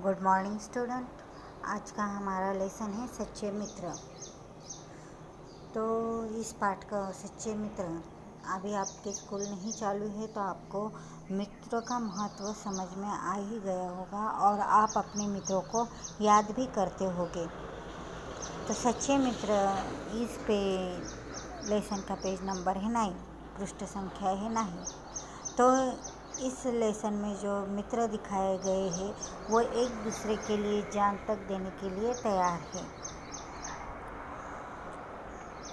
Good morning student. आज का हमारा लेसन है सच्चे मित्र। तो इस पाठ का सच्चे मित्र, अभी आपके स्कूल नहीं चालू है तो आपको मित्र का महत्व समझ में आ ही गया होगा और आप अपने मित्रों को याद भी करते होंगे। तो सच्चे मित्र इस पे लेसन का पेज नंबर है 9, पृष्ठ संख्या है 9। तो इस लेसन में जो मित्र दिखाए गए हैं वो एक दूसरे के लिए जान तक देने के लिए तैयार है।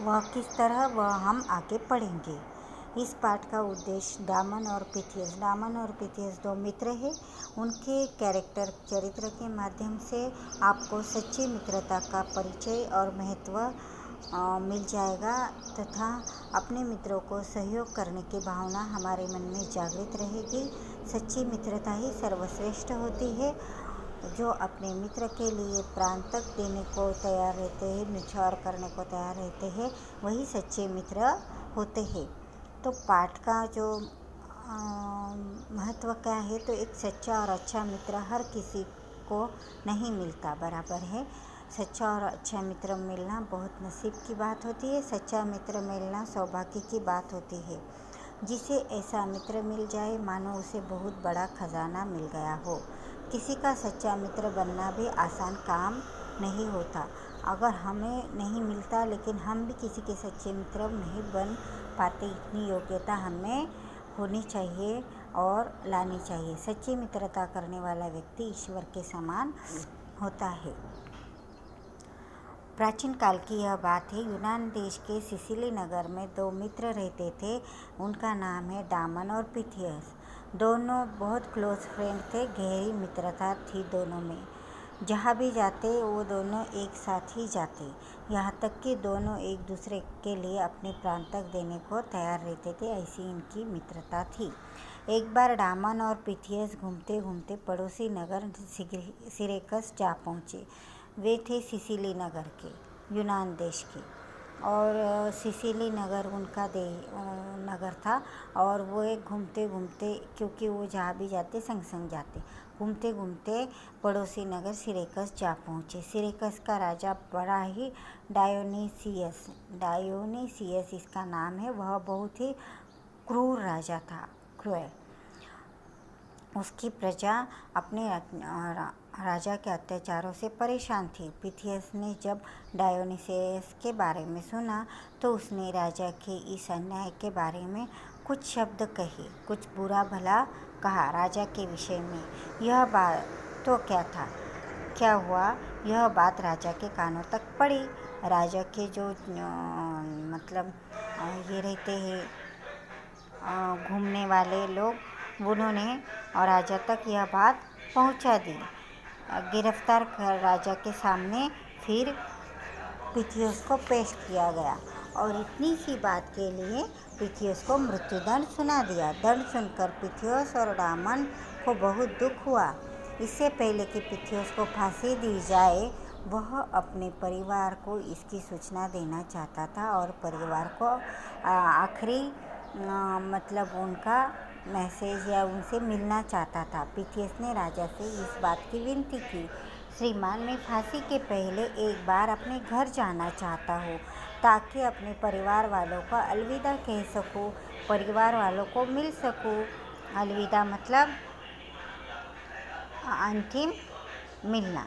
वह किस तरह, वह हम आगे पढ़ेंगे। इस पाठ का उद्देश्य डामन और पिथियस दो मित्र हैं। उनके कैरेक्टर चरित्र के माध्यम से आपको सच्ची मित्रता का परिचय और महत्व मिल जाएगा तथा अपने मित्रों को सहयोग करने की भावना हमारे मन में जागृत रहेगी। सच्ची मित्रता ही सर्वश्रेष्ठ होती है। जो अपने मित्र के लिए प्राण तक देने को तैयार रहते हैं, न्यौछावर करने को तैयार रहते हैं, वही सच्चे मित्र होते हैं। तो पाठ का जो महत्व क्या है, तो एक सच्चा और अच्छा मित्र हर किसी को नहीं मिलता बराबर है। सच्चा और अच्छा मित्र मिलना बहुत नसीब की बात होती है। सच्चा मित्र मिलना सौभाग्य की बात होती है। जिसे ऐसा मित्र मिल जाए मानो उसे बहुत बड़ा खजाना मिल गया हो। किसी का सच्चा मित्र बनना भी आसान काम नहीं होता। अगर हमें नहीं मिलता लेकिन हम भी किसी के सच्चे मित्र नहीं बन पाते, इतनी योग्यता हमें होनी चाहिए और लानी चाहिए। सच्ची मित्रता करने वाला व्यक्ति ईश्वर के समान होता है। प्राचीन काल की यह बात है। यूनान देश के सिसिली नगर में दो मित्र रहते थे। उनका नाम है डामन और पिथियस। दोनों बहुत क्लोज फ्रेंड थे। गहरी मित्रता थी दोनों में। जहाँ भी जाते वो दोनों एक साथ ही जाते, यहाँ तक कि दोनों एक दूसरे के लिए अपने प्राण तक देने को तैयार रहते थे। ऐसी इनकी मित्रता थी। एक बार डामन और पिथियस घूमते घूमते पड़ोसी नगर सिरेकस जा पहुँचे। वे थे सिसिली नगर के, यूनान देश के, और सिसिली नगर उनका नगर था। और वो एक घूमते घूमते, क्योंकि वो जहाँ भी जाते संग संग जाते, घूमते घूमते पड़ोसी नगर सिरेकस जा पहुँचे। सिरेकस का राजा बड़ा ही डायोनीसियस इसका नाम है। वह बहुत ही क्रूर राजा था, क्रूर। उसकी प्रजा अपने राजा के अत्याचारों से परेशान थी। पिथियस ने जब डायोनीसियस के बारे में सुना तो उसने राजा के इस अन्याय के बारे में कुछ शब्द कहे, कुछ बुरा भला कहा राजा के विषय में। यह बात तो क्या हुआ, यह बात राजा के कानों तक पड़ी। राजा के जो ये रहते हैं घूमने वाले लोग, उन्होंने और राजा तक यह बात पहुंचा दी। गिरफ्तार कर राजा के सामने फिर पिथियस को पेश किया गया और इतनी सी बात के लिए पिथियस को मृत्युदंड सुना दिया। दंड सुनकर पिथियस और डामन को बहुत दुख हुआ। इससे पहले कि पिथियस को फांसी दी जाए, वह अपने परिवार को इसकी सूचना देना चाहता था और परिवार को आखिरी उनका मैसेज या उनसे मिलना चाहता था। पिथियस ने राजा से इस बात की विनती की, श्रीमान, मैं फांसी के पहले एक बार अपने घर जाना चाहता हूँ ताकि अपने परिवार वालों को अलविदा कह सकूँ, परिवार वालों को मिल सकूँ। अलविदा मतलब अंतिम मिलना।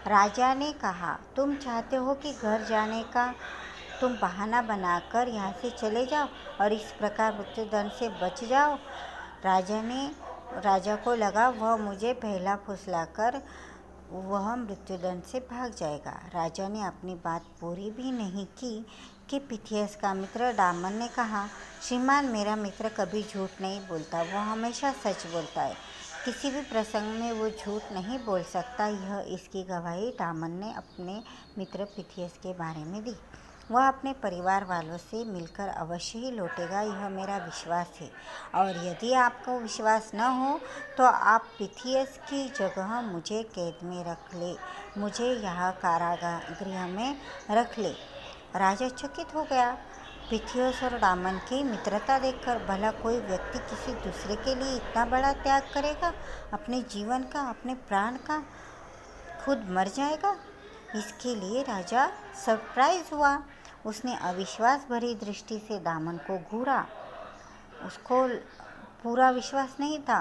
राजा ने कहा, तुम चाहते हो कि घर जाने का तुम बहाना बनाकर यहाँ से चले जाओ और इस प्रकार मृत्युदंड से बच जाओ। राजा को लगा वह मुझे पहला फुसलाकर वह मृत्युदंड से भाग जाएगा। राजा ने अपनी बात पूरी भी नहीं की कि पिथियस का मित्र डामन ने कहा, श्रीमान, मेरा मित्र कभी झूठ नहीं बोलता, वह हमेशा सच बोलता है। किसी भी प्रसंग में वो झूठ नहीं बोल सकता। यह इसकी गवाही डामन ने अपने मित्र पिथियस के बारे में दी। वह अपने परिवार वालों से मिलकर अवश्य ही लौटेगा, यह मेरा विश्वास है। और यदि आपको विश्वास न हो तो आप पिथियस की जगह मुझे कैद में रख ले, मुझे यहाँ कारागृह में रख ले। राजा चकित हो गया। पिथियस और डामन की मित्रता देखकर। भला कोई व्यक्ति किसी दूसरे के लिए इतना बड़ा त्याग करेगा, अपने जीवन का, अपने प्राण का? खुद मर जाएगा। इसके लिए राजा सरप्राइज हुआ। उसने अविश्वास भरी दृष्टि से दामन को घूरा। उसको पूरा विश्वास नहीं था।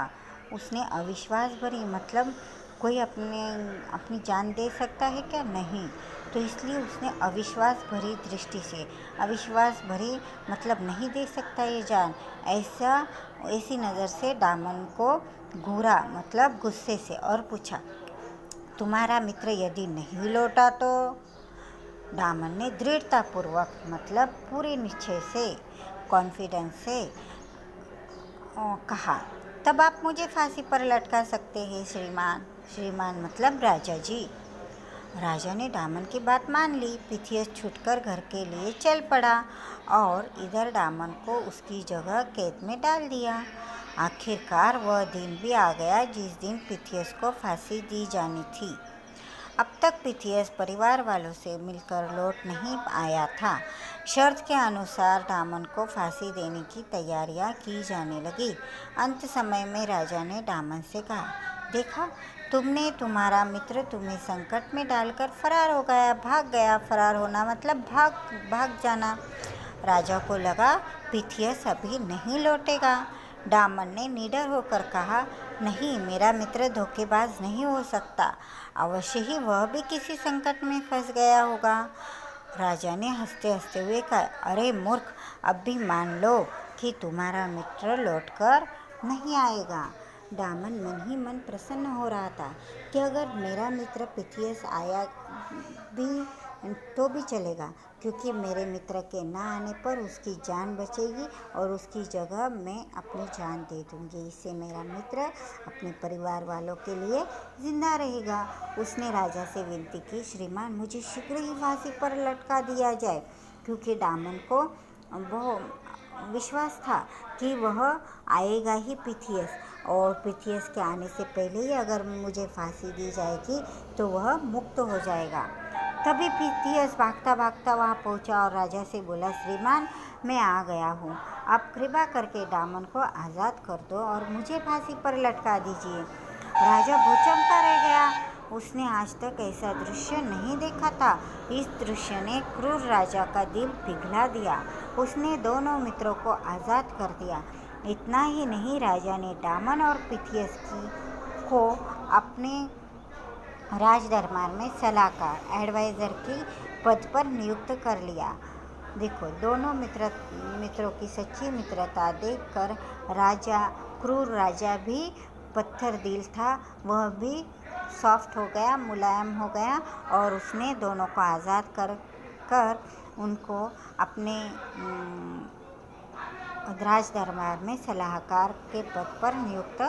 उसने अविश्वास भरी मतलब कोई अपनी जान दे सकता है क्या? नहीं। तो इसलिए उसने अविश्वास भरी दृष्टि से, अविश्वास भरी मतलब नहीं दे सकता ये जान, ऐसी नज़र से दामन को घूरा मतलब गुस्से से, और पूछा, तुम्हारा मित्र यदि नहीं लौटा तो? दामन ने दृढ़तापूर्वक मतलब पूरे निश्चय से, कॉन्फिडेंस से कहा, तब आप मुझे फांसी पर लटका सकते हैं श्रीमान। श्रीमान मतलब राजा जी। राजा ने दामन की बात मान ली। पिथियस छूटकर घर के लिए चल पड़ा और इधर दामन को उसकी जगह कैद में डाल दिया। आखिरकार वह दिन भी आ गया जिस दिन पिथियस को फांसी दी जानी थी। अब तक पिथियस परिवार वालों से मिलकर लौट नहीं आया था। शर्त के अनुसार दामन को फांसी देने की तैयारियां की जाने लगी। अंत समय में राजा ने दामन से कहा, देखा, तुमने तुम्हारा मित्र तुम्हें संकट में डालकर फरार हो गया, भाग गया। फरार होना मतलब भाग जाना। राजा को लगा पिथियस अभी नहीं लौटेगा। दामन ने निडर होकर कहा, नहीं, मेरा मित्र धोखेबाज नहीं हो सकता। अवश्य ही वह भी किसी संकट में फंस गया होगा। राजा ने हंसते हंसते हुए कहा, अरे मूर्ख, अब भी मान लो कि तुम्हारा मित्र लौटकर नहीं आएगा। दामन मन ही मन प्रसन्न हो रहा था कि अगर मेरा मित्र पिथियस आया भी तो भी चलेगा, क्योंकि मेरे मित्र के ना आने पर उसकी जान बचेगी और उसकी जगह मैं अपनी जान दे दूंगी। इससे मेरा मित्र अपने परिवार वालों के लिए जिंदा रहेगा। उसने राजा से विनती की, श्रीमान, मुझे शीघ्र ही फांसी पर लटका दिया जाए, क्योंकि दामन को बहुत विश्वास था कि वह आएगा ही पिथियस, और पिथियस के आने से पहले ही अगर मुझे फांसी दी जाएगी तो वह मुक्त हो जाएगा। तभी पिथियस भागता भागता वहाँ पहुँचा और राजा से बोला, श्रीमान, मैं आ गया हूँ। आप कृपा करके दामन को आज़ाद कर दो और मुझे फांसी पर लटका दीजिए। राजा भौंचक्का रह गया। उसने आज तक ऐसा दृश्य नहीं देखा था। इस दृश्य ने क्रूर राजा का दिल पिघला दिया। उसने दोनों मित्रों को आज़ाद कर दिया। इतना ही नहीं, राजा ने दामन और पिथियस को अपने राजदरबार में सलाहकार, एडवाइज़र की पद पर नियुक्त कर लिया। देखो, दोनों मित्रों की सच्ची मित्रता देखकर क्रूर राजा भी पत्थर दिल था, वह भी सॉफ्ट हो गया, मुलायम हो गया, और उसने दोनों को आज़ाद कर उनको अपने राजदरबार में सलाहकार के पद पर नियुक्त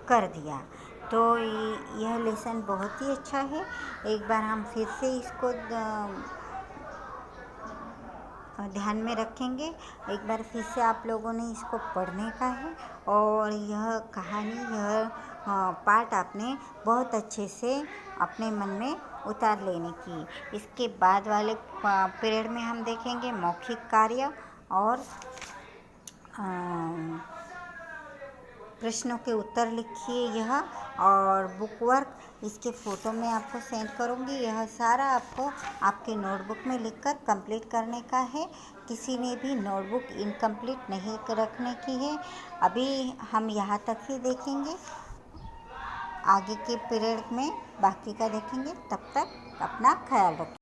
कर दिया। तो यह लेसन बहुत ही अच्छा है। एक बार हम फिर से इसको ध्यान में रखेंगे। एक बार फिर से आप लोगों ने इसको पढ़ने का है, और यह कहानी, यह पाठ आपने बहुत अच्छे से अपने मन में उतार लेने की। इसके बाद वाले पीरियड में हम देखेंगे मौखिक कार्य और प्रश्नों के उत्तर लिखिए यह, और बुक वर्क इसके फ़ोटो मैं आपको सेंड करूँगी। यह सारा आपको आपके नोटबुक में लिखकर कंप्लीट करने का है। किसी ने भी नोटबुक इनकम्प्लीट नहीं रखने की है। अभी हम यहाँ तक ही देखेंगे, आगे के पीरियड में बाकी का देखेंगे। तब तक अपना ख्याल रखें।